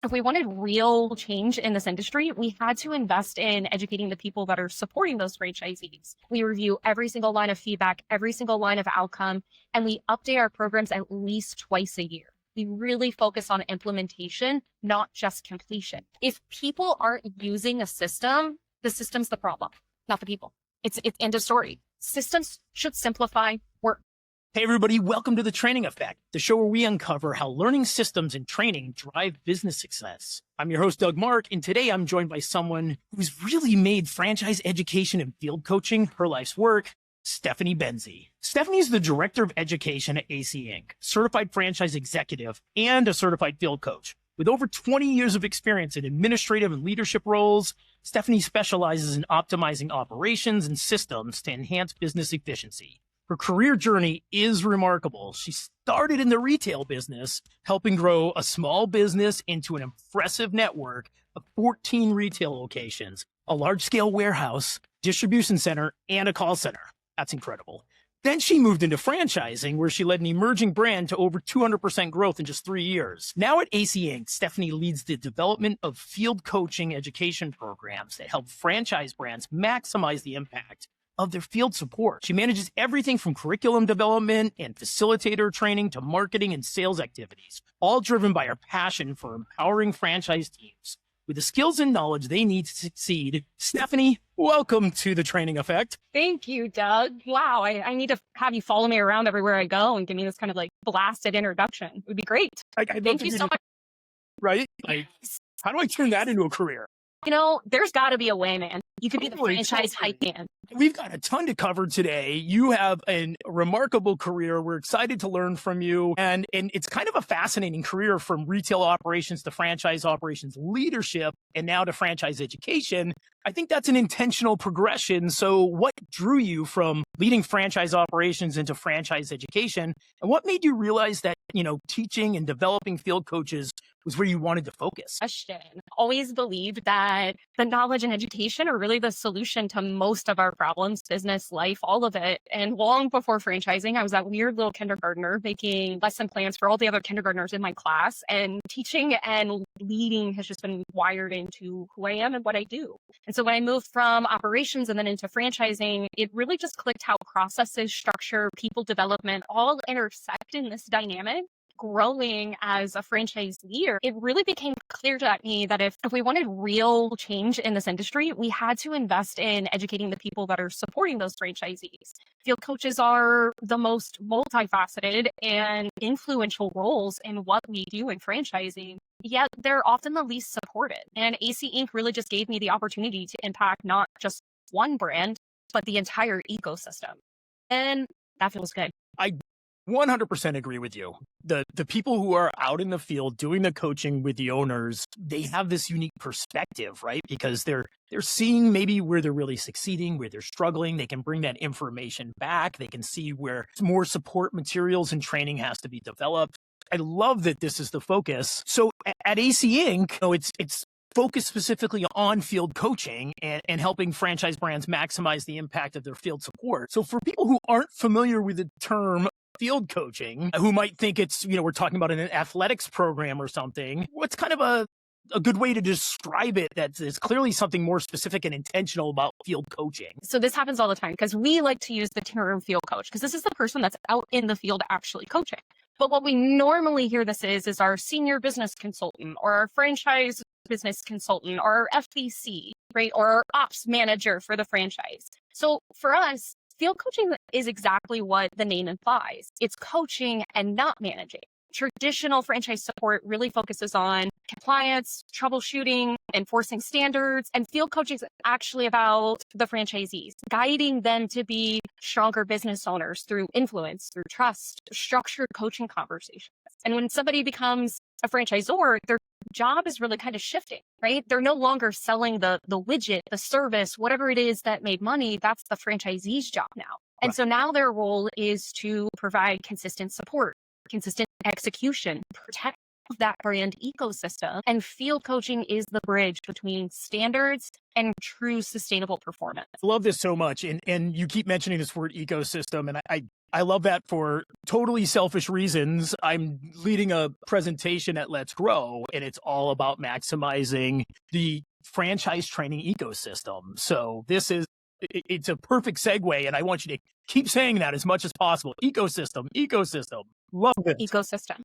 If we wanted real change in this industry, we had to invest in educating the people that are supporting those franchisees. We review every single line of feedback, every single line of outcome, and we update our programs at least twice a year. We really focus on implementation, not just completion. If people aren't using a system, the system's the problem, not the people. It's end of story. Systems should simplify work. Hey everybody, welcome to The Training Effect, the show where we uncover how learning systems and training drive business success. I'm your host, Doug Mark, and today I'm joined by someone who's really made franchise education and field coaching her life's work, Stephanie Benze. Stephanie is the Director of Education at AC Inc., certified franchise executive, and a certified field coach. With over 20 years of experience in administrative and leadership roles, Stephanie specializes in optimizing operations and systems to enhance business efficiency. Her career journey is remarkable. She started in the retail business, helping grow a small business into an impressive network of 14 retail locations, a large-scale warehouse, distribution center, and a call center. That's incredible. Then she moved into franchising, where she led an emerging brand to over 200% growth in just 3 years. Now at AC Inc., Stephanie leads the development of field coaching education programs that help franchise brands maximize the impact of their field support. She manages everything from curriculum development and facilitator training to marketing and sales activities, all driven by her passion for empowering franchise teams with the skills and knowledge they need to succeed. Stephanie, welcome to The Training Effect. Thank you, Doug. Wow, I need to have you follow me around everywhere I go and give me this kind of like blasted introduction. It would be great. Thank you so much. Right? Like, how do I turn that into a career? You know, there's got to be a way, man. You could be the franchise hype man. We've got a ton to cover today. You have a remarkable career. We're excited to learn from you. And it's kind of a fascinating career, from retail operations to franchise operations leadership and now to franchise education. I think that's an intentional progression. So what drew you from leading franchise operations into franchise education? And what made you realize that, teaching and developing field coaches was where you wanted to focus? Question. Always believed that the knowledge and education are really the solution to most of our problems, business, life, all of it. And long before franchising, I was that weird little kindergartner making lesson plans for all the other kindergartners in my class. And teaching and leading has just been wired into who I am and what I do. And so when I moved from operations and then into franchising, it really just clicked how processes, structure, people development all intersect in this dynamic. Growing as a franchise leader, it really became clear to me that if we wanted real change in this industry, we had to invest in educating the people that are supporting those franchisees. Field coaches are the most multifaceted and influential roles in what we do in franchising, yet they're often the least supported. And AC Inc. really just gave me the opportunity to impact not just one brand, but the entire ecosystem. And that feels good. I 100% agree with you. The people who are out in the field doing the coaching with the owners, they have this unique perspective, right? Because they're seeing maybe where they're really succeeding, where they're struggling. They can bring that information back. They can see where more support materials and training has to be developed. I love that this is the focus. So at AC Inc., it's focused specifically on field coaching and helping franchise brands maximize the impact of their field support. So for people who aren't familiar with the term field coaching, who might think it's, we're talking about an athletics program or something, what's kind of a good way to describe it that is clearly something more specific and intentional about field coaching? So this happens all the time because we like to use the term field coach because this is the person that's out in the field actually coaching. But what we normally hear this is our senior business consultant or our franchise business consultant or our FBC, right? Or our ops manager for the franchise. So for us, field coaching is exactly what the name implies. It's coaching and not managing. Traditional franchise support really focuses on compliance, troubleshooting, enforcing standards, and field coaching is actually about the franchisees, guiding them to be stronger business owners through influence, through trust, structured coaching conversations. And when somebody becomes a franchisor, their job is really kind of shifting, right? They're no longer selling the widget, the service, whatever it is that made money. That's the franchisee's job now. And so now their role is to provide consistent support, consistent execution, protect that brand ecosystem. And field coaching is the bridge between standards and true sustainable performance. I love this so much. And you keep mentioning this word ecosystem. And I love that for totally selfish reasons. I'm leading a presentation at Let's Grow, and it's all about maximizing the franchise training ecosystem. So it's a perfect segue. And I want you to keep saying that as much as possible. Ecosystem, ecosystem. Love it. Ecosystem.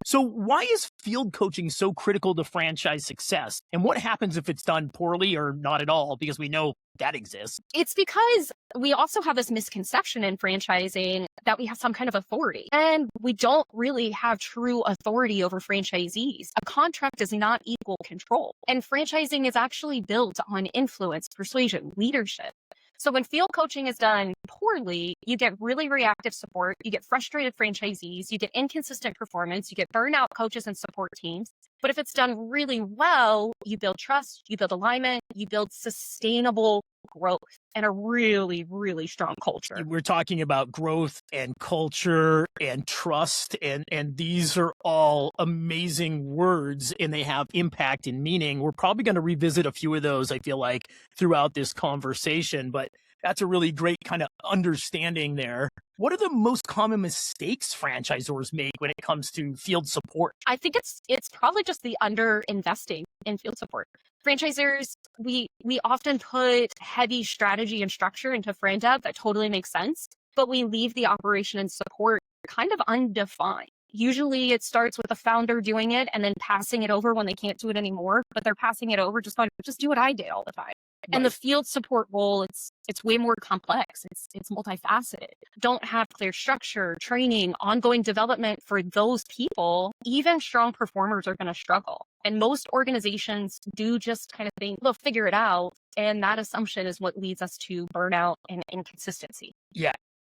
So why is field coaching so critical to franchise success? And what happens if it's done poorly or not at all? Because we know that exists. It's because we also have this misconception in franchising that we have some kind of authority, and we don't really have true authority over franchisees. A contract does not equal control, and franchising is actually built on influence, persuasion, leadership. So when field coaching is done poorly, you get really reactive support, you get frustrated franchisees, you get inconsistent performance, you get burnout coaches and support teams. But if it's done really well, you build trust, you build alignment, you build sustainable growth and a really, really strong culture. We're talking about growth and culture and trust, and these are all amazing words, and they have impact and meaning. We're probably going to revisit a few of those, I feel like, throughout this conversation, but that's a really great kind of understanding there. What are the most common mistakes franchisors make when it comes to field support? I think it's probably just the under-investing in field support. Franchisors, we often put heavy strategy and structure into franchise dev that totally makes sense, but we leave the operation and support kind of undefined. Usually it starts with the founder doing it and then passing it over when they can't do it anymore, but they're passing it over just do what I did all the time. And the field support role, it's way more complex. It's multifaceted. Don't have clear structure, training, ongoing development for those people. Even strong performers are going to struggle. And most organizations do just kind of think they'll figure it out. And that assumption is what leads us to burnout and inconsistency. Yeah.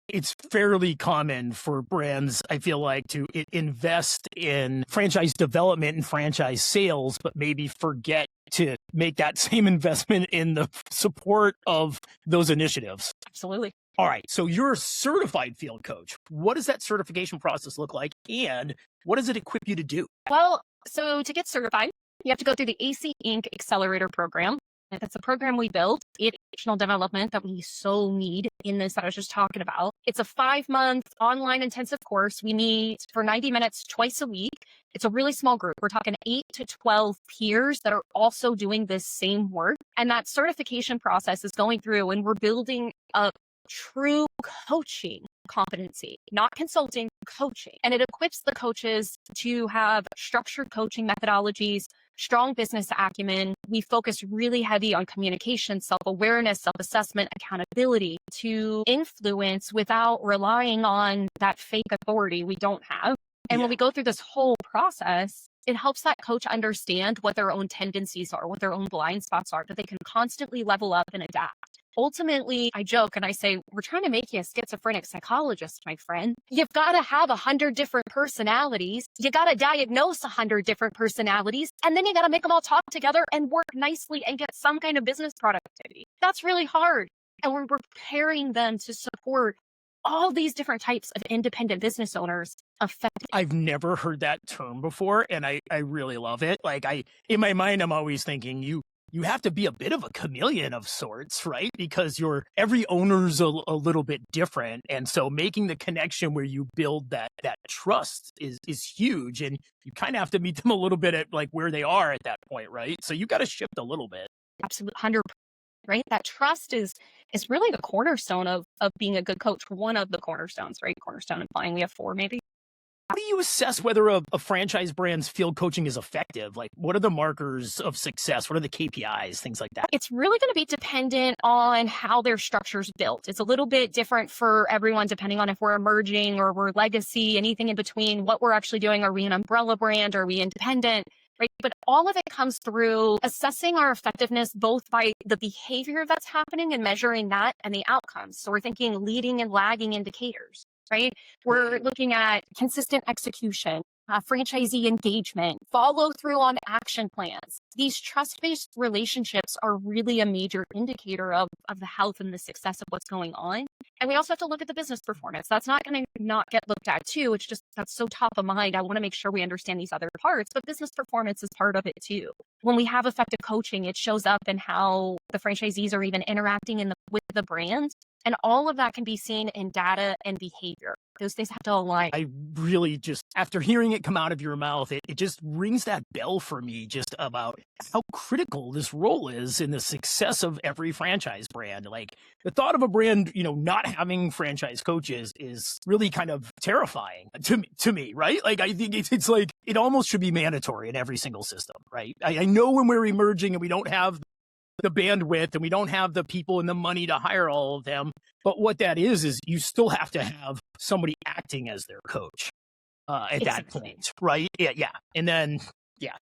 It's fairly common for brands, I feel like, to invest in franchise development and franchise sales, but maybe forget to make that same investment in the support of those initiatives. Absolutely. All right. So you're a certified field coach. What does that certification process look like? And what does it equip you to do? Well, so to get certified, you have to go through the AC Inc. Accelerator Program. That's a program we built, educational development that we so need in this that I was just talking about. It's a 5-month online intensive course. We meet for 90 minutes twice a week. It's a really small group. We're talking 8 to 12 peers that are also doing this same work. And that certification process is going through, and we're building a true coaching competency, not consulting, coaching. And it equips the coaches to have structured coaching methodologies, strong business acumen. We focus really heavy on communication, self-awareness, self-assessment, accountability to influence without relying on that fake authority we don't have. And when we go through this whole process, it helps that coach understand what their own tendencies are, what their own blind spots are, that they can constantly level up and adapt. Ultimately, I joke and I say, we're trying to make you a schizophrenic psychologist, my friend. You've got to have 100 different personalities. You got to diagnose 100 different personalities, and then you got to make them all talk together and work nicely and get some kind of business productivity. That's really hard. And we're preparing them to support all these different types of independent business owners effectively. I've never heard that term before, and I really love it. Like in my mind, I'm always thinking you have to be a bit of a chameleon of sorts, right? Because every owner's a little bit different. And so making the connection where you build that trust is huge. And you kind of have to meet them a little bit at like where they are at that point, right? So you got to shift a little bit. Absolutely. 100%. Right? That trust is really the cornerstone of being a good coach. One of the cornerstones, right? Cornerstone implying we have 4 maybe. How do you assess whether a franchise brand's field coaching is effective? Like, what are the markers of success? What are the KPIs, things like that? It's really going to be dependent on how their structure's built. It's a little bit different for everyone, depending on if we're emerging or we're legacy, anything in between, what we're actually doing. Are we an umbrella brand? Are we independent? Right? But all of it comes through assessing our effectiveness, both by the behavior that's happening and measuring that and the outcomes. So we're thinking leading and lagging indicators. Right? We're looking at consistent execution, franchisee engagement, follow through on action plans. These trust-based relationships are really a major indicator of the health and the success of what's going on. And we also have to look at the business performance. That's not going to not get looked at too. It's just that's so top of mind. I want to make sure we understand these other parts, but business performance is part of it too. When we have effective coaching, it shows up in how the franchisees are even interacting with the brand. And all of that can be seen in data and behavior. Those things have to align. I really just, after hearing it come out of your mouth, it just rings that bell for me just about how critical this role is in the success of every franchise brand. Like the thought of a brand, not having franchise coaches is really kind of terrifying to me, right? Like I think it's like, it almost should be mandatory in every single system, right? I know when we're emerging and we don't have the bandwidth and we don't have the people and the money to hire all of them. But what that is you still have to have somebody acting as their coach at that point, right? Yeah. And then,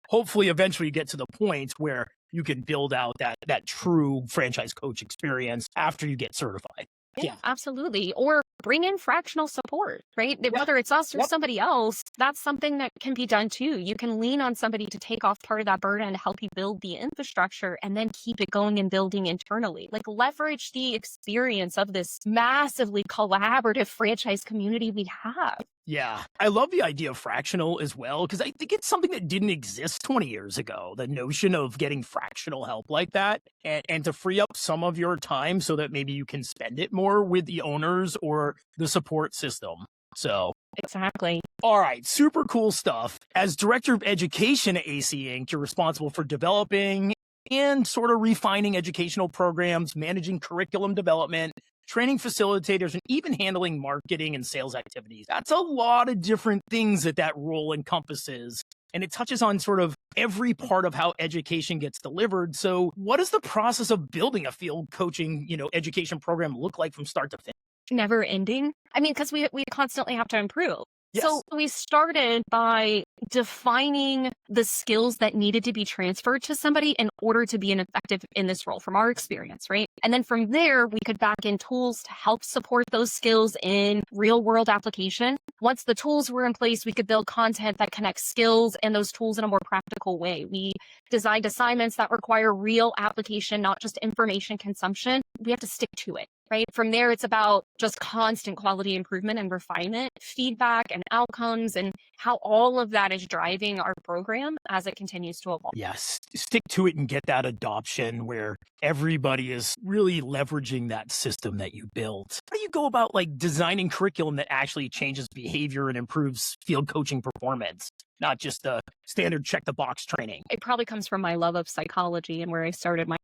hopefully eventually you get to the point where you can build out that true franchise coach experience after you get certified. Yeah, absolutely. Or bring in fractional support, right? Whether it's us or somebody else, that's something that can be done too. You can lean on somebody to take off part of that burden and help you build the infrastructure and then keep it going and building internally. Like leverage the experience of this massively collaborative franchise community we have. Yeah, I love the idea of fractional as well, because I think it's something that didn't exist 20 years ago. The notion of getting fractional help like that and to free up some of your time so that maybe you can spend it more with the owners or the support system. So exactly. All right, super cool stuff. As director of education at AC Inc., you're responsible for developing and sort of refining educational programs, managing curriculum development, training facilitators, and even handling marketing and sales activities. That's a lot of different things that role encompasses. And it touches on sort of every part of how education gets delivered. So what does the process of building a field coaching, education program look like from start to finish? Never ending. I mean, because we constantly have to improve. Yes. So we started by defining the skills that needed to be transferred to somebody in order to be an effective in this role from our experience, right? And then from there, we could back in tools to help support those skills in real world application. Once the tools were in place, we could build content that connects skills and those tools in a more practical way. We designed assignments that require real application, not just information consumption. We have to stick to it. Right? From there, it's about just constant quality improvement and refinement, feedback and outcomes, and how all of that is driving our program as it continues to evolve. Yes, stick to it and get that adoption where everybody is really leveraging that system that you built. How do you go about like designing curriculum that actually changes behavior and improves field coaching performance? Not just the standard check the box training. It probably comes from my love of psychology and where I started my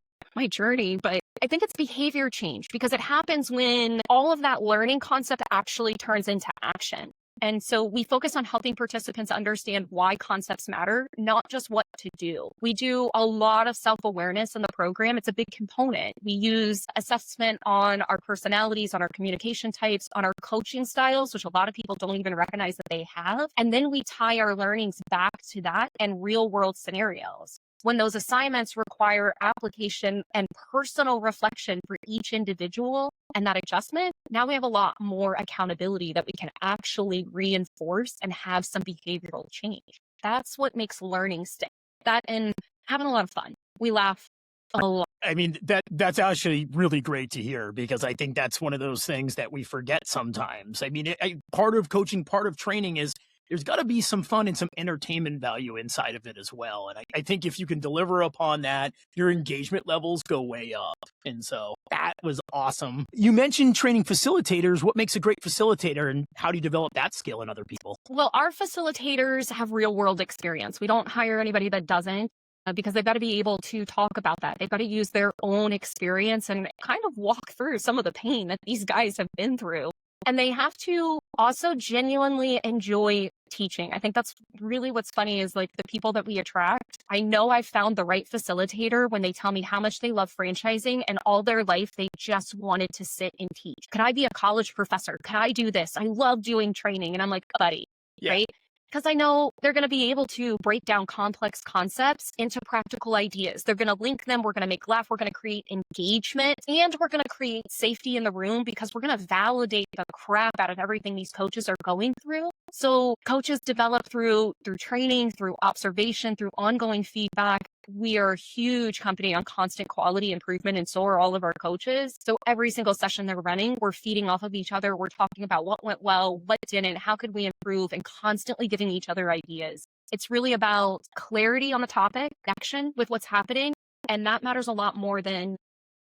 journey, but I think it's behavior change because it happens when all of that learning concept actually turns into action. And so we focus on helping participants understand why concepts matter, not just what to do. We do a lot of self-awareness in the program. It's a big component. We use assessment on our personalities, on our communication types, on our coaching styles, which a lot of people don't even recognize that they have. And then we tie our learnings back to that and real world scenarios. When those assignments require application and personal reflection for each individual and that adjustment, now we have a lot more accountability that we can actually reinforce and have some behavioral change. That's what makes learning stick. That and having a lot of fun. We laugh a lot. I mean, that's actually really great to hear because I think that's one of those things that we forget sometimes. I mean, part of coaching, part of training is there's got to be some fun and some entertainment value inside of it as well. And I think if you can deliver upon that, your engagement levels go way up. And so that was awesome. You mentioned training facilitators. What makes a great facilitator and how do you develop that skill in other people? Well, our facilitators have real world experience. We don't hire anybody that doesn't. Because they've got to be able to talk about that. They've got to use their own experience and kind of walk through some of the pain that these guys have been through. And they have to also genuinely enjoy teaching. I think that's really what's funny is like the people that we attract. I know I found the right facilitator when they tell me how much they love franchising and all their life they just wanted to sit and teach. Could I be a college professor? Could I do this? I love doing training. And I'm like, buddy, right? Because I know they're going to be able to break down complex concepts into practical ideas. They're going to link them. We're going to make laugh. We're going to create engagement and we're going to create safety in the room because we're going to validate the crap out of everything these coaches are going through So coaches develop through training, through observation, through ongoing feedback. We are a huge company on constant quality improvement, and so are all of our coaches. So every single session they're running, we're feeding off of each other. We're talking about what went well, what didn't, how could we improve, and constantly giving each other ideas. It's really about clarity on the topic, connection with what's happening, and that matters a lot more than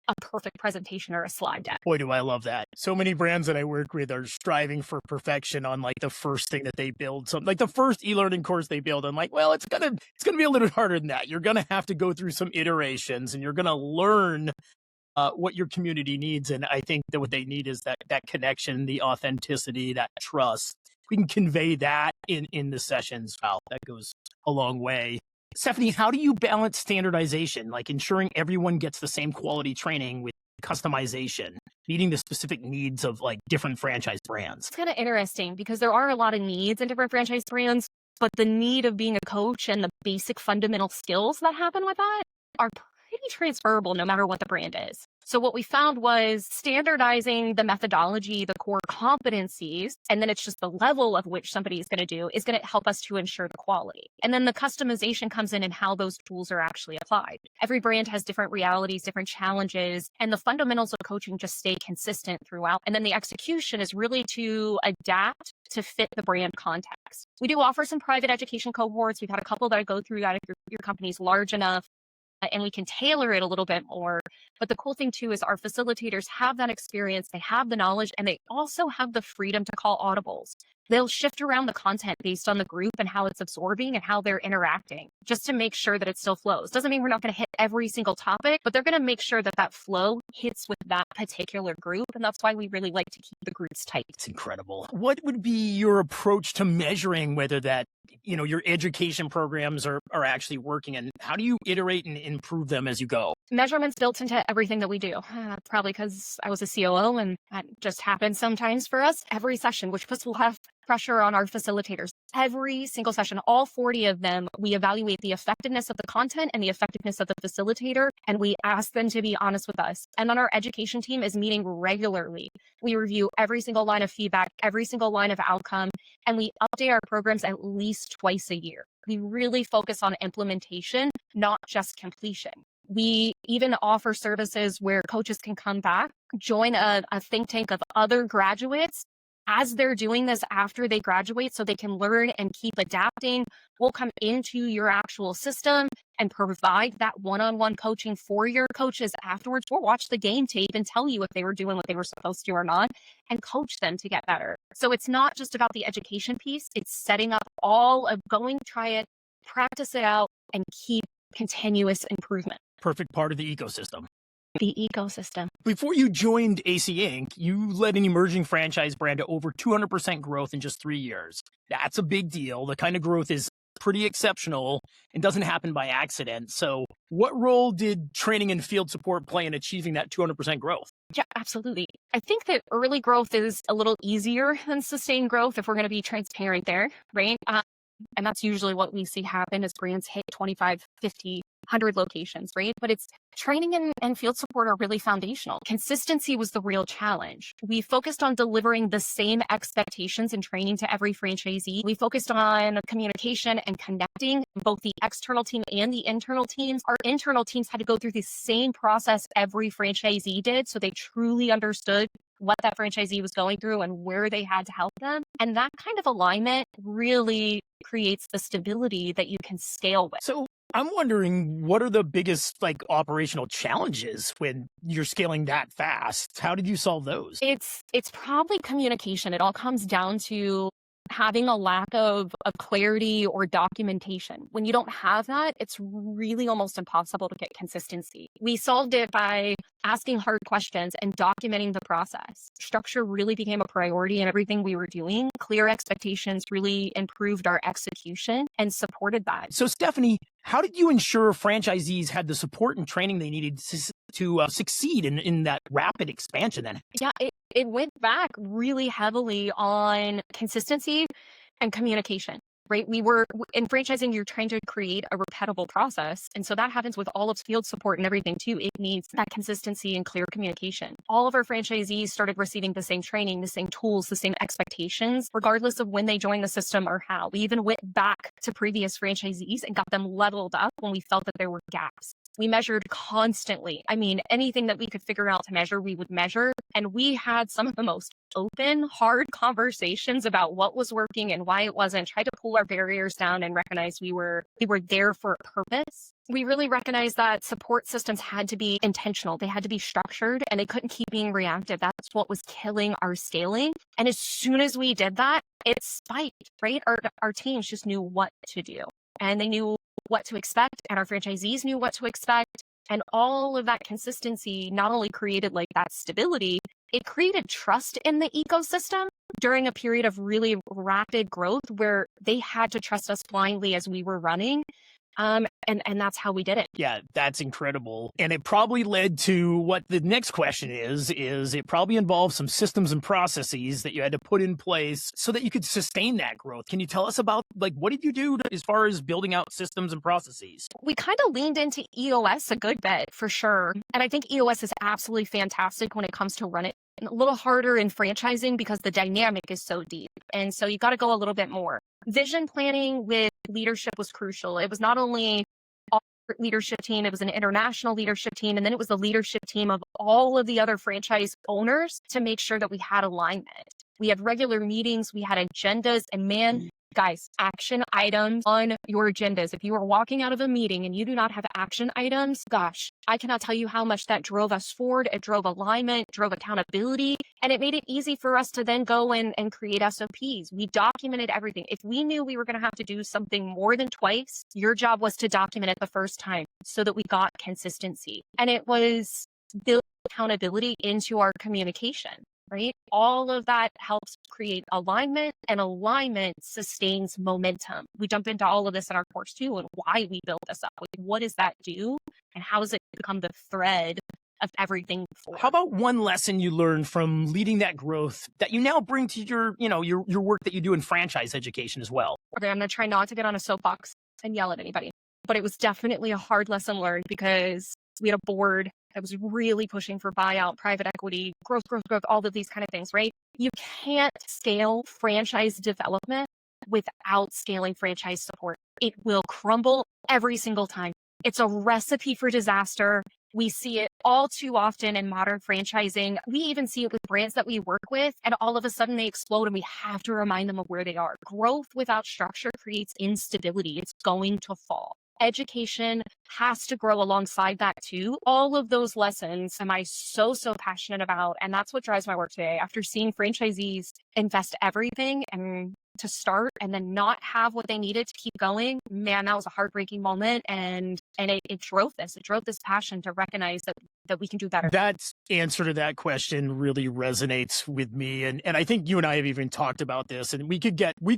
a perfect presentation or a slide deck. Boy, do I love that. So many brands that I work with are striving for perfection on like the first thing that they build. So like the first e-learning course they build, I'm like, well, it's gonna be a little harder than that. You're gonna have to go through some iterations and you're gonna learn what your community needs. And I think that what they need is that connection, the authenticity, that trust. We can convey that in the sessions. Wow, that goes a long way. Stephanie, how do you balance standardization, like ensuring everyone gets the same quality training with customization, meeting the specific needs of like different franchise brands? It's kind of interesting because there are a lot of needs in different franchise brands, but the need of being a coach and the basic fundamental skills that happen with that are pretty transferable no matter what the brand is. So what we found was standardizing the methodology, the core competencies, and then it's just the level of which somebody is going to do is going to help us to ensure the quality. And then the customization comes in and how those tools are actually applied. Every brand has different realities, different challenges, and the fundamentals of coaching just stay consistent throughout. And then the execution is really to adapt to fit the brand context. We do offer some private education cohorts. We've had a couple that go through that if your company's large enough. And we can tailor it a little bit more. But the cool thing too is our facilitators have that experience, they have the knowledge, and they also have the freedom to call audibles. They'll shift around the content based on the group and how it's absorbing and how they're interacting, just to make sure that it still flows. Doesn't mean we're not going to hit every single topic, but they're going to make sure that that flow hits with that particular group. And that's why we really like to keep the groups tight. It's incredible. What would be your approach to measuring whether that, your education programs are actually working, and how do you iterate and improve them as you go? Measurements built into everything that we do. Probably because I was a COO and that just happens sometimes for us. Every session, which puts a lot of pressure on our facilitators. Every single session, all 40 of them, we evaluate the effectiveness of the content and the effectiveness of the facilitator, and we ask them to be honest with us. And then our education team is meeting regularly. We review every single line of feedback, every single line of outcome, and we update our programs at least twice a year. We really focus on implementation, not just completion. We even offer services where coaches can come back, join a think tank of other graduates as they're doing this after they graduate so they can learn and keep adapting. We'll come into your actual system and provide that one-on-one coaching for your coaches afterwards. We'll watch the game tape and tell you if they were doing what they were supposed to or not and coach them to get better. So it's not just about the education piece. It's setting up all of going, try it, practice it out, and keep continuous improvement. Perfect part of the ecosystem. The ecosystem. Before you joined AC Inc., you led an emerging franchise brand to over 200% growth in just 3 years. That's a big deal. The kind of growth is pretty exceptional and doesn't happen by accident. So what role did training and field support play in achieving that 200% growth? Yeah, absolutely. I think that early growth is a little easier than sustained growth if we're going to be transparent there, right? And that's usually what we see happen as brands hit 25, 50, 100 locations, right? But it's training and field support are really foundational. Consistency was the real challenge. We focused on delivering the same expectations and training to every franchisee. We focused on communication and connecting both the external team and the internal teams. Our internal teams had to go through the same process every franchisee did, so they truly understood what that franchisee was going through and where they had to help them. And that kind of alignment really creates the stability that you can scale with. So I'm wondering, what are the biggest operational challenges when you're scaling that fast? How did you solve those? It's probably communication. It all comes down to having a lack of clarity or documentation. When you don't have that, it's really almost impossible to get consistency. We solved it by asking hard questions and documenting the process. Structure really became a priority in everything we were doing. Clear expectations really improved our execution and supported that. So Stephanie, how did you ensure franchisees had the support and training they needed to succeed in that rapid expansion then? Yeah, it went back really heavily on consistency and communication. right? We were in franchising, you're trying to create a repeatable process. And so that happens with all of field support and everything too. It needs that consistency and clear communication. All of our franchisees started receiving the same training, the same tools, the same expectations, regardless of when they joined the system or how. We even went back to previous franchisees and got them leveled up when we felt that there were gaps. We measured constantly. I mean, anything that we could figure out to measure, we would measure. And we had some of the most open, hard conversations about what was working and why it wasn't, tried to pull our barriers down and recognize we were there for a purpose. We really recognized that support systems had to be intentional. They had to be structured and they couldn't keep being reactive. That's what was killing our scaling. And as soon as we did that, it spiked, right? Our teams just knew what to do and they knew what to expect, and our franchisees knew what to expect. And all of that consistency not only created like that stability, it created trust in the ecosystem during a period of really rapid growth where they had to trust us blindly as we were running. And that's how we did it. Yeah, that's incredible. And it probably led to what the next question is it probably involved some systems and processes that you had to put in place so that you could sustain that growth. Can you tell us about, like, what did you do as far as building out systems and processes? We kind of leaned into EOS a good bit for sure. And I think EOS is absolutely fantastic when it comes to run it. A little harder in franchising because the dynamic is so deep. And so you got to go a little bit more. Vision planning with leadership was crucial. It was not only our leadership team, it was an international leadership team. And then it was the leadership team of all of the other franchise owners to make sure that we had alignment. We had regular meetings, we had agendas, and man, guys, action items on your agendas. If you are walking out of a meeting and you do not have action items, gosh, I cannot tell you how much that drove us forward. It drove alignment, drove accountability, and it made it easy for us to then go and create SOPs. We documented everything. If we knew we were going to have to do something more than twice, your job was to document it the first time so that we got consistency. And it was build accountability into our communication. Right? All of that helps create alignment, and alignment sustains momentum. We jump into all of this in our course too, and why we build this up. Like, what does that do? And how does it become the thread of everything forward? How about one lesson you learned from leading that growth that you now bring to your work that you do in franchise education as well? Okay, I'm going to try not to get on a soapbox and yell at anybody, but it was definitely a hard lesson learned because we had a board that was really pushing for buyout, private equity, growth, all of these kind of things, right? You can't scale franchise development without scaling franchise support. It will crumble every single time. It's a recipe for disaster. We see it all too often in modern franchising. We even see it with brands that we work with, and all of a sudden they explode and we have to remind them of where they are. Growth without structure creates instability. It's going to fall. Education has to grow alongside that too. All of those lessons am I so passionate about. And that's what drives my work today. After seeing franchisees invest everything and to start and then not have what they needed to keep going, man, that was a heartbreaking moment. And it drove this. It drove this passion to recognize that we can do better. That answer to that question really resonates with me. And I think you and I have even talked about this, and we could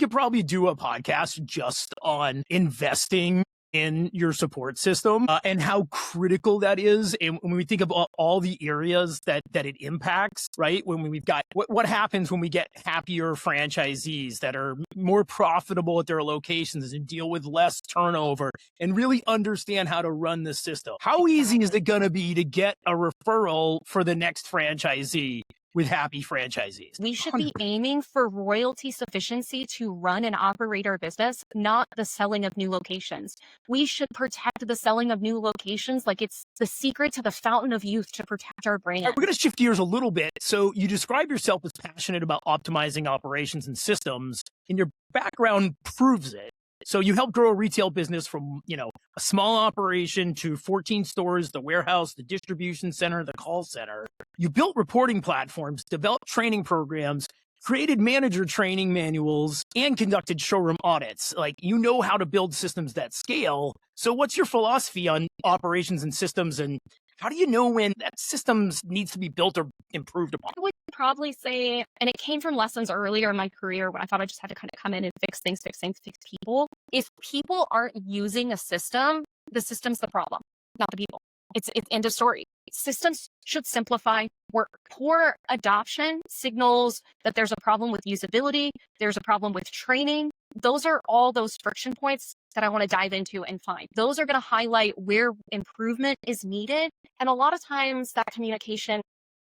probably do a podcast just on investing in your support system and how critical that is. And when we think about all the areas that it impacts, right? When we've got what happens when we get happier franchisees that are more profitable at their locations and deal with less turnover and really understand how to run the system. How easy is it going to be to get a referral for the next franchisee with happy franchisees? We should be aiming for royalty sufficiency to run and operate our business, not the selling of new locations. We should protect the selling of new locations like it's the secret to the fountain of youth to protect our brand. We're going to shift gears a little bit. So you describe yourself as passionate about optimizing operations and systems, and your background proves it. So you helped grow a retail business from, a small operation to 14 stores, the warehouse, the distribution center, the call center. You built reporting platforms, developed training programs, created manager training manuals, and conducted showroom audits. Like, you know how to build systems that scale. So what's your philosophy on operations and systems, and how do you know when that systems needs to be built or improved upon? I would probably say, and it came from lessons earlier in my career when I thought I just had to kind of come in and fix things, fix people. If people aren't using a system, the system's the problem, not the people. It's end of story. Systems should simplify work. Poor adoption signals that there's a problem with usability, there's a problem with training, Those are all those friction points that I want to dive into and find. Those are going to highlight where improvement is needed. And a lot of times that communication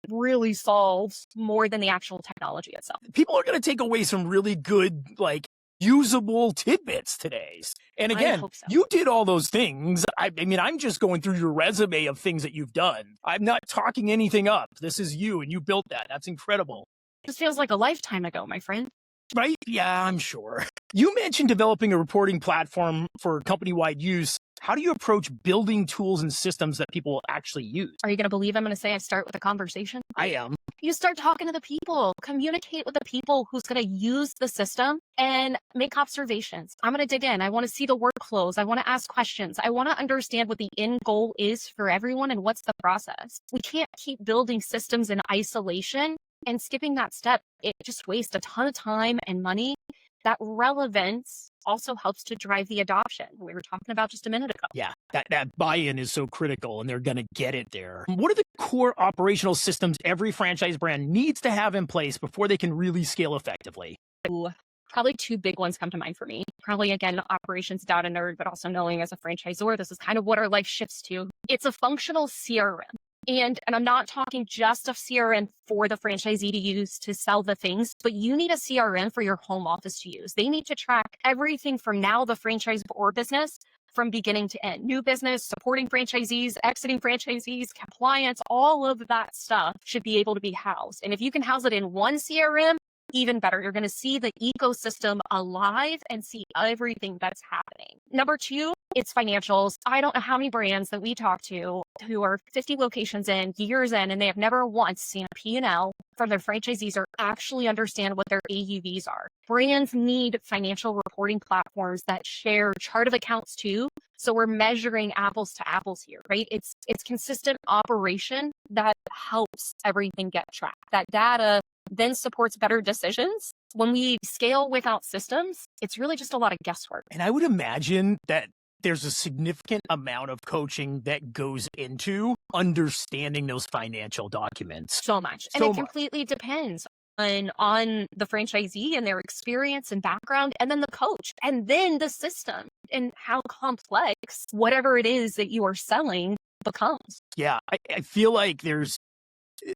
really solves more than the actual technology itself. People are going to take away some really good, like, usable tidbits today. And again, hope so. you did all those things. I mean, I'm just going through your resume of things that you've done. I'm not talking anything up. This is you, and you built that. That's incredible. This feels like a lifetime ago, my friend. Right? Yeah, I'm sure. You mentioned developing a reporting platform for company-wide use. How do you approach building tools and systems that people will actually use? Are you going to believe I'm going to say I start with a conversation? I am. You start talking to the people, communicate with the people who's going to use the system and make observations. I'm going to dig in. I want to see the workflows. I want to ask questions. I want to understand what the end goal is for everyone and what's the process. We can't keep building systems in isolation and skipping that step. It just wastes a ton of time and money. That relevance also helps to drive the adoption we were talking about just a minute ago. Yeah, that buy-in is so critical, and they're going to get it there. What are the core operational systems every franchise brand needs to have in place before they can really scale effectively? Ooh, probably two big ones come to mind for me. Probably, again, operations data nerd, but also knowing as a franchisor, this is kind of what our life shifts to. It's a functional CRM. And I'm not talking just of CRM for the franchisee to use to sell the things, but you need a CRM for your home office to use. They need to track everything from now the franchise or business from beginning to end. New business, supporting franchisees, exiting franchisees, compliance, all of that stuff should be able to be housed. And if you can house it in one CRM, even better. You're going to see the ecosystem alive and see everything that's happening. Number two, it's financials. I don't know how many brands that we talk to who are 50 locations in, years in, and they have never once seen a P&L from their franchisees or actually understand what their AUVs are. Brands need financial reporting platforms that share chart of accounts too. So we're measuring apples to apples here, right? It's consistent operation that helps everything get tracked. That data then supports better decisions. When we scale without systems, it's really just a lot of guesswork. And I would imagine that there's a significant amount of coaching that goes into understanding those financial documents. So much. And it completely depends on the franchisee and their experience and background, and then the coach, and then the system, and how complex whatever it is that you are selling becomes. Yeah, I feel like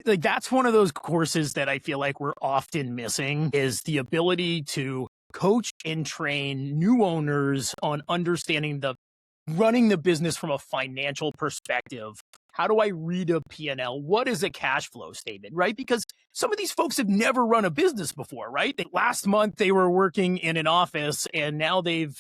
that's one of those courses that I feel like we're often missing, is the ability to coach and train new owners on understanding running the business from a financial perspective. How do I read a P&L? What is a cash flow statement, right? Because some of these folks have never run a business before, right? Last month they were working in an office, and now they've,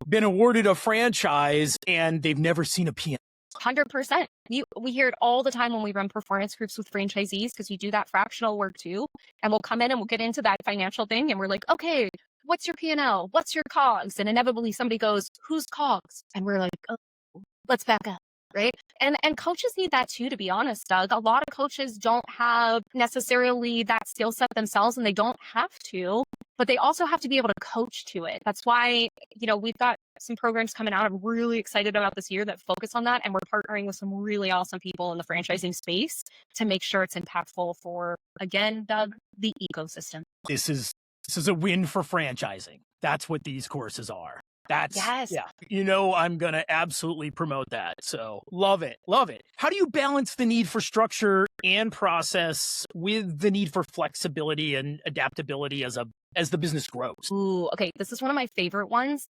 been awarded a franchise, and they've never seen a P&L. 100%. We hear it all the time when we run performance groups with franchisees, because you do that fractional work too. And we'll come in and we'll get into that financial thing. And we're like, okay, what's your P&L? What's your COGS? And inevitably somebody goes, who's COGS? And we're like, oh, let's back up. Right. And coaches need that too, to be honest, Doug. A lot of coaches don't have necessarily that skill set themselves, and they don't have to, but they also have to be able to coach to it. That's why, we've got some programs coming out. I'm really excited about this year that focus on that. And we're partnering with some really awesome people in the franchising space to make sure it's impactful for, again, Doug, the ecosystem. This is a win for franchising. That's what these courses are. Yes. Yeah. I'm going to absolutely promote that. So love it. Love it. How do you balance the need for structure and process with the need for flexibility and adaptability as the business grows? Ooh, okay. This is one of my favorite ones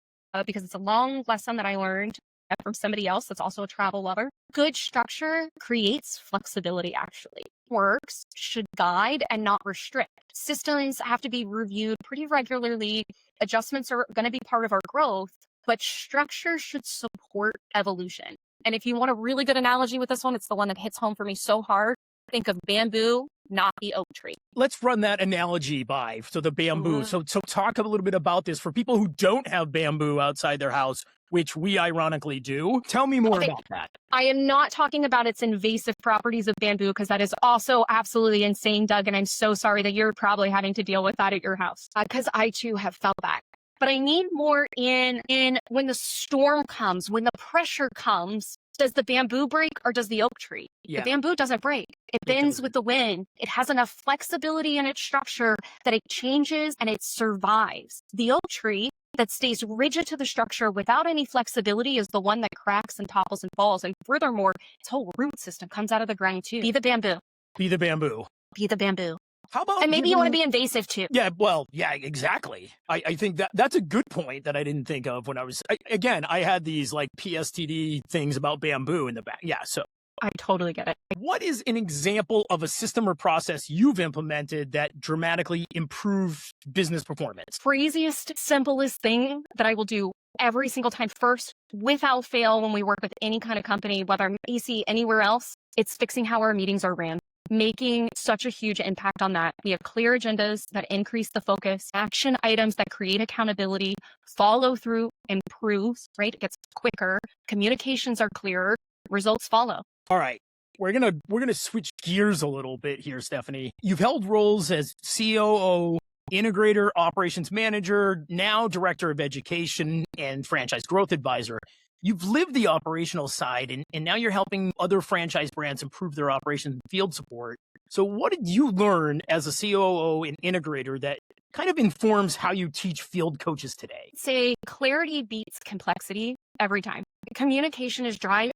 because it's a long lesson that I learned from somebody else that's also a travel lover. Good structure creates flexibility, actually. Works should guide and not restrict. Systems have to be reviewed pretty regularly. Adjustments are going to be part of our growth, but structure should support evolution. And if you want a really good analogy with this one, it's the one that hits home for me so hard. Think of bamboo, not the oak tree. Let's run that analogy by. So the bamboo. So talk a little bit about this for people who don't have bamboo outside their house, which we ironically do. Tell me more about that. I am not talking about its invasive properties of bamboo, because that is also absolutely insane, Doug. And I'm so sorry that you're probably having to deal with that at your house, because I too have felt that. But I need more in when the storm comes, when the pressure comes. Does the bamboo break or does the oak tree? Yeah. The bamboo doesn't break. It bends with the wind. It has enough flexibility in its structure that it changes and it survives. The oak tree that stays rigid to the structure without any flexibility is the one that cracks and topples and falls. And furthermore, its whole root system comes out of the ground too. Be the bamboo. Be the bamboo. Be the bamboo. How about and maybe you want to be invasive too. Yeah, well, yeah, exactly. I think that's a good point that I didn't think of when I was, I had these like PSTD things about bamboo in the back. Yeah, so. I totally get it. What is an example of a system or process you've implemented that dramatically improved business performance? Craziest, simplest thing that I will do every single time first, without fail, when we work with any kind of company, whether I'm AC, anywhere else, it's fixing how our meetings are ran. Making such a huge impact on that. We have clear agendas that increase the focus, action items that create accountability, follow through improves, right? It gets quicker, communications are clearer, results follow. All right. We're gonna switch gears a little bit here, Stephanie. You've held roles as COO, integrator, operations manager, now director of education and franchise growth advisor. You've lived the operational side, and now you're helping other franchise brands improve their operations and field support. So what did you learn as a COO and integrator that kind of informs how you teach field coaches today? Say clarity beats complexity every time. Communication is dry.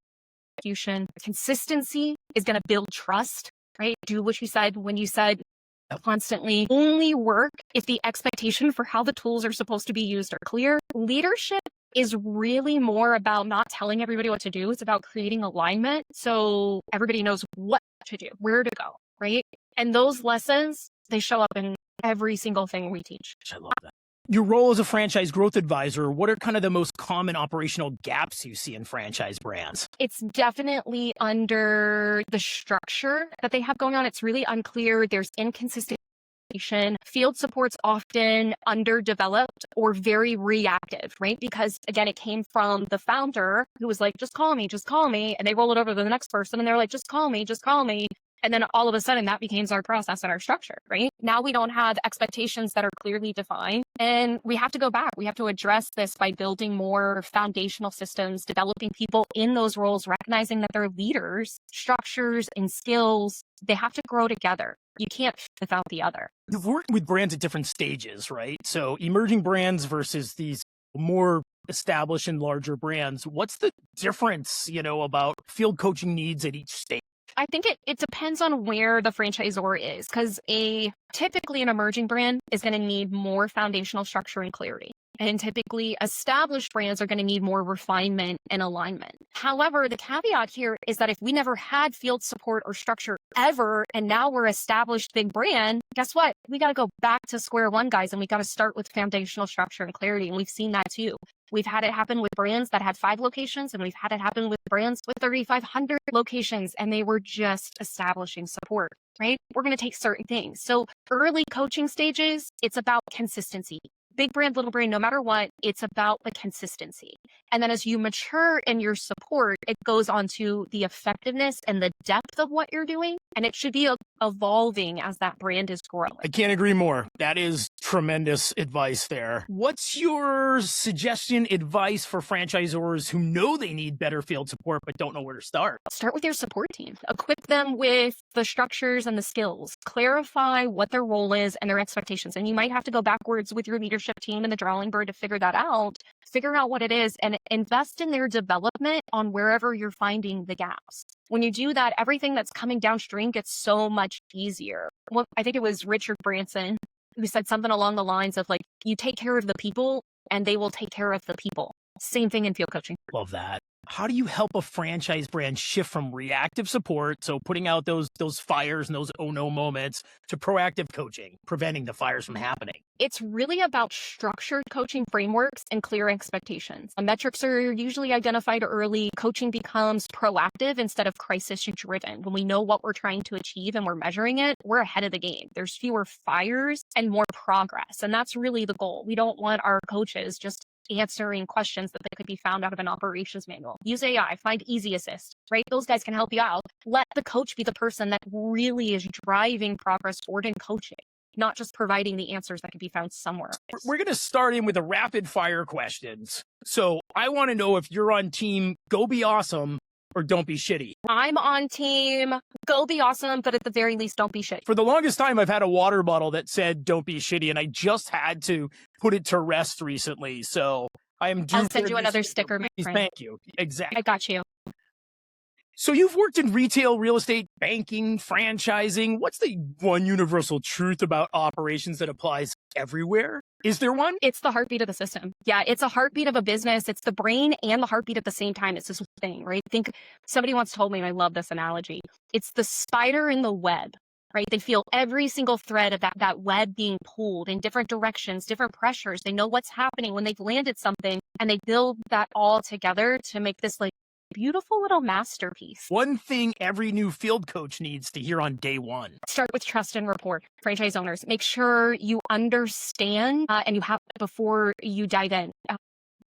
Execution. Consistency is going to build trust, right? Do what you said when you said. Constantly only work if the expectation for how the tools are supposed to be used are clear. Leadership is really more about not telling everybody what to do. It's about creating alignment so everybody knows what to do, where to go, right? And those lessons, they show up in every single thing we teach. I love that. Your role as a franchise growth advisor, what are kind of the most common operational gaps you see in franchise brands? It's definitely under the structure that they have going on. It's really unclear. There's inconsistent. Field support's often underdeveloped or very reactive, right? Because again, it came from the founder who was like, just call me. And they roll it over to the next person and they're like, just call me. And then all of a sudden that becomes our process and our structure, right? Now we don't have expectations that are clearly defined and we have to go back. We have to address this by building more foundational systems, developing people in those roles, recognizing that they're leaders, structures and skills. They have to grow together. You can't without the other. You've worked with brands at different stages, right? So emerging brands versus these more established and larger brands. What's the difference, about field coaching needs at each stage? I think it depends on where the franchisor is, because typically an emerging brand is going to need more foundational structure and clarity. And typically established brands are going to need more refinement and alignment. However, the caveat here is that if we never had field support or structure ever, and now we're established big brand, guess what? We got to go back to square one, guys, and we got to start with foundational structure and clarity. And we've seen that too. We've had it happen with brands that had 5 locations, and we've had it happen with brands with 3,500 locations, and they were just establishing support, right? We're going to take certain things. So early coaching stages, it's about consistency. Big brand, little brand, no matter what, it's about the consistency. And then as you mature in your support, it goes on to the effectiveness and the depth of what you're doing. And it should be evolving as that brand is growing. I can't agree more. That is tremendous advice there. What's your suggestion, advice for franchisors who know they need better field support but don't know where to start? Start with your support team. Equip them with the structures and the skills. Clarify what their role is and their expectations. And you might have to go backwards with your leadership team and the drawing board to figure that out. Figure out what it is and invest in their development on wherever you're finding the gaps. When you do that, everything that's coming downstream gets so much easier. Well, I think it was Richard Branson who said something along the lines of like, you take care of the people and they will take care of the people. Same thing in field coaching. Love that. How do you help a franchise brand shift from reactive support, so putting out those fires and those oh no moments, to proactive coaching, preventing the fires from happening? It's really about structured coaching frameworks and clear expectations. Metrics are usually identified early. Coaching becomes proactive instead of crisis-driven. When we know what we're trying to achieve and we're measuring it, we're ahead of the game. There's fewer fires and more progress. And that's really the goal. We don't want our coaches just answering questions that could be found out of an operations manual. Use AI, find Easy Assist, right? Those guys can help you out. Let the coach be the person that really is driving progress forward in coaching, not just providing the answers that can be found somewhere else. We're going to start in with the rapid fire questions. So I want to know if you're on team Go Be Awesome or don't be shitty? I'm on team go be awesome, but at the very least, don't be shitty. For the longest time, I've had a water bottle that said don't be shitty, and I just had to put it to rest recently. So I am due I'll for send you a new another sticker, my Please, friend. thank you. Exactly. I got you. So you've worked in retail, real estate, banking, franchising. What's the one universal truth about operations that applies everywhere? Is there one? It's the heartbeat of the system. Yeah, it's a heartbeat of a business. It's the brain and the heartbeat at the same time. It's this thing, right? Think somebody once told me, and I love this analogy. It's the spider in the web, right? They feel every single thread of that web being pulled in different directions, different pressures. They know what's happening when they've landed something, and they build that all together to make this like beautiful little masterpiece. One thing every new field coach needs to hear on day one. Start with trust and rapport. Franchise owners, make sure you understand and you have before you dive in.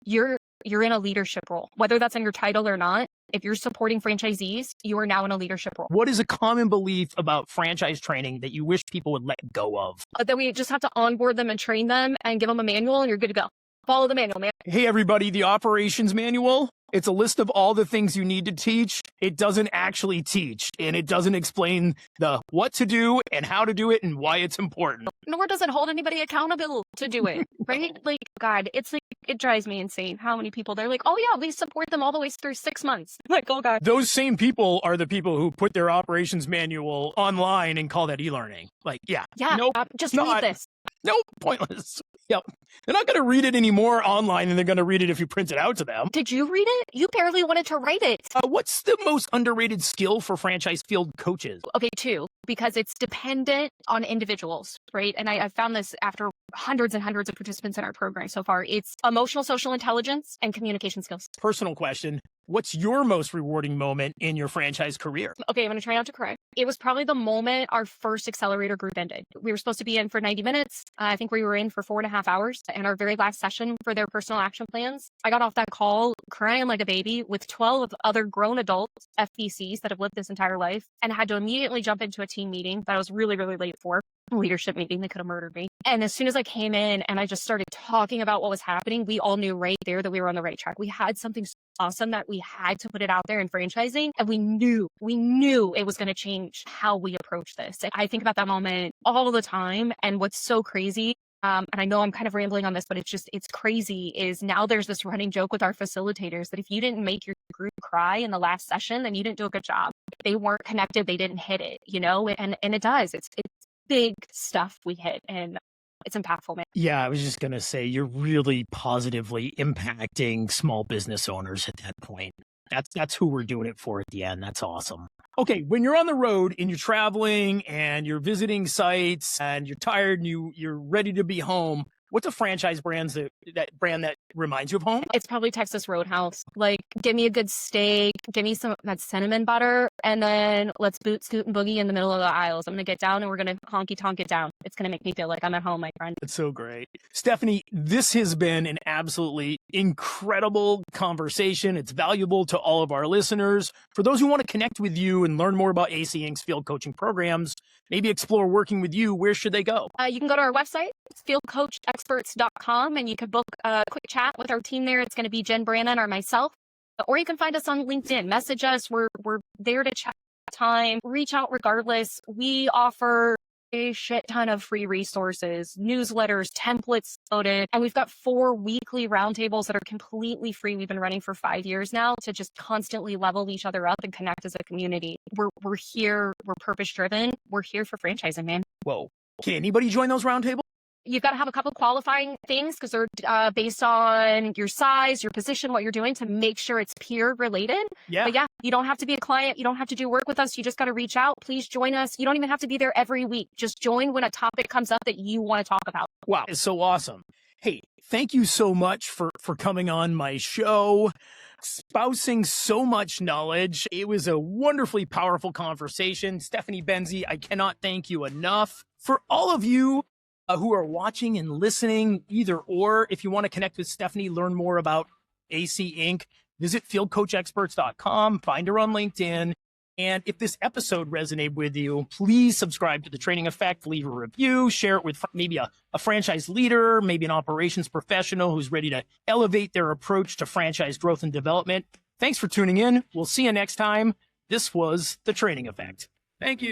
You're in a leadership role, whether that's in your title or not. If you're supporting franchisees, you are now in a leadership role. What is a common belief about franchise training that you wish people would let go of? That we just have to onboard them and train them and give them a manual and you're good to go. Follow the manual, man. Hey, everybody, the operations manual. It's a list of all the things you need to teach. It doesn't actually teach, and it doesn't explain the what to do and how to do it and why it's important. Nor does it hold anybody accountable to do it, right? Like, God, it's like, it drives me insane how many people, they're like, oh yeah, we support them all the way through 6 months. Like, oh God. Those same people are the people who put their operations manual online and call that e-learning. Like, yeah. Yeah, nope, just read this. Nope, pointless. Yep. They're not going to read it anymore online, and they're going to read it if you print it out to them. Did you read it? You barely wanted to write it. What's the most underrated skill for franchise field coaches? Okay, 2, because it's dependent on individuals, right? And I found this after hundreds and hundreds of participants in our program so far. It's emotional, social intelligence, and communication skills. Personal question. What's your most rewarding moment in your franchise career? Okay, I'm going to try not to cry. It was probably the moment our first Accelerator group ended. We were supposed to be in for 90 minutes. I think we were in for 4.5 hours. And our very last session for their personal action plans, I got off that call crying like a baby with 12 other grown adults, FPCs that have lived this entire life, and had to immediately jump into a team meeting that I was really, really late for. Leadership meeting. They could have murdered me. And as soon as I came in and I just started talking about what was happening, we all knew right there that we were on the right track. We had something so awesome that we had to put it out there in franchising. And we knew it was going to change how we approach this. And I think about that moment all the time. And what's so crazy, and I know I'm kind of rambling on this, but it's crazy, is now there's this running joke with our facilitators that if you didn't make your group cry in the last session, then you didn't do a good job. They weren't connected. They didn't hit it, and it does. It's big stuff we hit, and it's impactful, man. Yeah, I was just going to say, you're really positively impacting small business owners at that point. That's who we're doing it for at the end. That's awesome. Okay, when you're on the road and you're traveling and you're visiting sites and you're tired and you're ready to be home, what's a franchise brand that reminds you of home? It's probably Texas Roadhouse. Like, give me a good steak, give me some that cinnamon butter, and then let's boot, scoot, and boogie in the middle of the aisles. I'm going to get down and we're going to honky tonk it down. It's going to make me feel like I'm at home, my friend. It's so great. Stephanie, this has been an absolutely incredible conversation. It's valuable to all of our listeners. For those who want to connect with you and learn more about AC Inc.'s field coaching programs, maybe explore working with you, where should they go? You can go to our website, fieldcoachexperts.com, and you can book a quick chat with our team there. It's going to be Jen Brannon or myself, or you can find us on LinkedIn. Message us. We're there to chat time. Reach out regardless. We offer a shit ton of free resources, newsletters, templates loaded, and we've got 4 weekly roundtables that are completely free. We've been running for 5 years now to just constantly level each other up and connect as a community. We're here. We're purpose driven. We're here for franchising, man. Whoa. Can anybody join those roundtables? You've got to have a couple qualifying things because they're based on your size, your position, what you're doing to make sure it's peer related. Yeah. But yeah, you don't have to be a client. You don't have to do work with us. You just got to reach out. Please join us. You don't even have to be there every week. Just join when a topic comes up that you want to talk about. Wow. It's so awesome. Hey, thank you so much for coming on my show, espousing so much knowledge. It was a wonderfully powerful conversation. Stephanie Benze, I cannot thank you enough. For all of you who are watching and listening, either or, if you want to connect with Stephanie, learn more about AC Inc., visit fieldcoachexperts.com, find her on LinkedIn. And if this episode resonated with you, please subscribe to The Training Effect, leave a review, share it with maybe a franchise leader, maybe an operations professional who's ready to elevate their approach to franchise growth and development. Thanks for tuning in. We'll see you next time. This was The Training Effect. Thank you.